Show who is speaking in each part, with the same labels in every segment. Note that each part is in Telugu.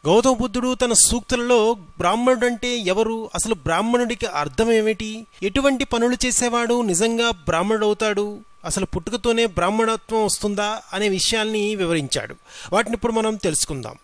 Speaker 1: గౌతమ బుద్ధుడు తన సూక్తులలో బ్రాహ్మణుడు అంటే ఎవరు, అసలు బ్రాహ్మణుడికి అర్థం ఏమిటి, ఎటువంటి పనులు చేసేవాడు నిజంగా బ్రాహ్మణుడు అవుతాడు, అసలు పుట్టుకతోనే బ్రాహ్మణత్వం వస్తుందా అనే విషయాల్ని వివరించాడు. వాటిని ఇప్పుడు మనం తెలుసుకుందాం.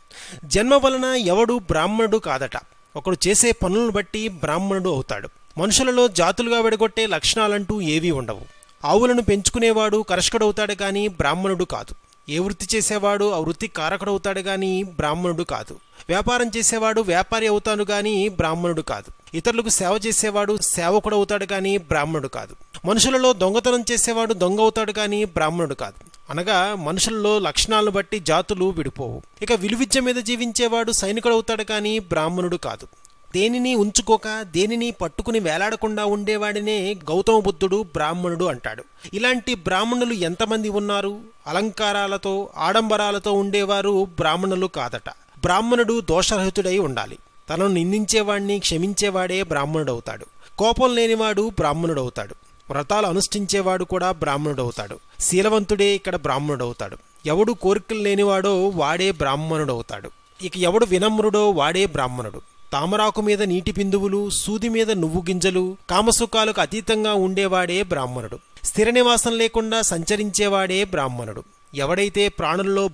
Speaker 1: జన్మ వలన ఎవడు బ్రాహ్మణుడు కాదట, ఒకడు చేసే పనులను బట్టి బ్రాహ్మణుడు అవుతాడు. మనుషులలో జాతులుగా విడగొట్టే లక్షణాలంటూ ఏవీ ఉండవు. ఆవులను పెంచుకునేవాడు కర్షకుడవుతాడు కానీ బ్రాహ్మణుడు కాదు. ఏ వృత్తి చేసేవాడు ఆ వృత్తి కారకుడవుతాడు కానీ బ్రాహ్మణుడు కాదు. వ్యాపారం చేసేవాడు వ్యాపారి అవుతాడు కానీ బ్రాహ్మణుడు కాదు. ఇతరులకు సేవ చేసేవాడు సేవకుడు అవుతాడు కానీ బ్రాహ్మణుడు కాదు. మనుషులలో దొంగతనం చేసేవాడు దొంగ అవుతాడు కానీ బ్రాహ్మణుడు కాదు. అనగా మనుషులలో లక్షణాలను బట్టి జాతులు విడిపోవు. ఇక విలువిద్య మీద జీవించేవాడు సైనికుడు అవుతాడు కానీ బ్రాహ్మణుడు కాదు. దేనిని ఉంచుకోక దేనిని పట్టుకుని వేలాడకుండా ఉండేవాడినే గౌతమ బుద్ధుడు బ్రాహ్మణుడు అంటాడు. ఇలాంటి బ్రాహ్మణులు ఎంతమంది ఉన్నారు? అలంకారాలతో ఆడంబరాలతో ఉండేవారు బ్రాహ్మణులు కాదట. బ్రాహ్మణుడు దోషరహితుడై ఉండాలి. తనను నిందించేవాడిని క్షమించేవాడే బ్రాహ్మణుడవుతాడు. కోపం లేనివాడు బ్రాహ్మణుడవుతాడు. వ్రతాలు అనుష్ఠించేవాడు కూడా బ్రాహ్మణుడవుతాడు. శీలవంతుడే ఇక్కడ బ్రాహ్మణుడవుతాడు. ఎవడు కోరికలు లేనివాడో వాడే బ్రాహ్మణుడవుతాడు. ఇక ఎవడు వినమ్రుడో వాడే బ్రాహ్మణుడు. తామరాకు మీద నీటి బిందువులు, సూది మీద నువ్వు గింజలు, కామసుఖాలకు అతీతంగా ఉండేవాడే బ్రాహ్మణుడు. స్థిర నివాసం లేకుండా సంచరించేవాడే బ్రాహ్మణుడు. ఎవడైతే ప్రాణుల్లో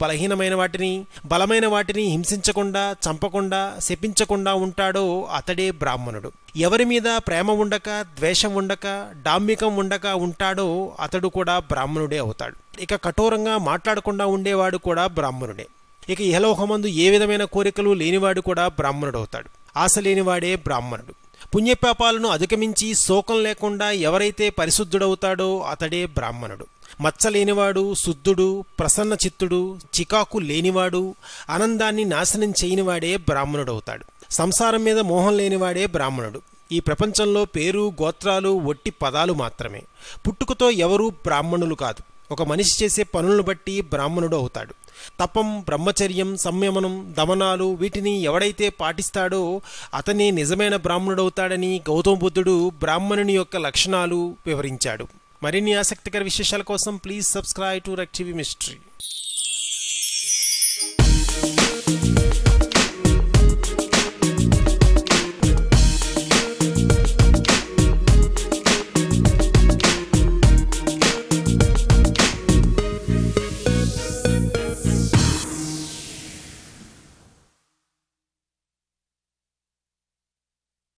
Speaker 1: బలమైన వాటిని హింసించకుండా, చంపకుండా, శపించకుండా ఉంటాడో అతడే బ్రాహ్మణుడు. ఎవరి మీద ప్రేమ ఉండక, ద్వేషం ఉండక, డాంబికం ఉండక ఉంటాడో అతడు కూడా బ్రాహ్మణుడే అవుతాడు. ఇక కఠోరంగా మాట్లాడకుండా ఉండేవాడు కూడా బ్రాహ్మణుడే. ఇక ఇహలోకమందు ఏ విధమైన కోరికలు లేనివాడు కూడా బ్రాహ్మణుడవుతాడు. ఆశ లేనివాడే బ్రాహ్మణుడు. పుణ్యపాపాలను అధిగమించి శోకం లేకుండా ఎవరైతే పరిశుద్ధుడవుతాడో అతడే బ్రాహ్మణుడు. మచ్చలేనివాడు, శుద్ధుడు, ప్రసన్న చిత్తుడు, చికాకు లేనివాడు, ఆనందాన్ని నాశనం చేయనివాడే బ్రాహ్మణుడవుతాడు. సంసారం మీద మోహం లేనివాడే బ్రాహ్మణుడు. ఈ ప్రపంచంలో పేరు గోత్రాలు ఒట్టి పదాలు మాత్రమే. పుట్టుకతో ఎవరూ బ్రాహ్మణులు కాదు. ఒక మనిషి చేసే పనులను బట్టి బ్రాహ్మణుడు అవుతాడు. తపం, బ్రహ్మచర్యం, సంయమనం, దమనాలు వీటిని ఎవడైతే పాటిస్తాడో అతనే నిజమైన బ్రాహ్మణుడవుతాడని గౌతమ బుద్ధుడు బ్రాహ్మణుని యొక్క లక్షణాలు వివరించాడు. మరిన్ని ఆసక్తికర విశేషాల కోసం ప్లీజ్ సబ్స్క్రైబ్ టు రెక్ టీవీ మిస్టరీ.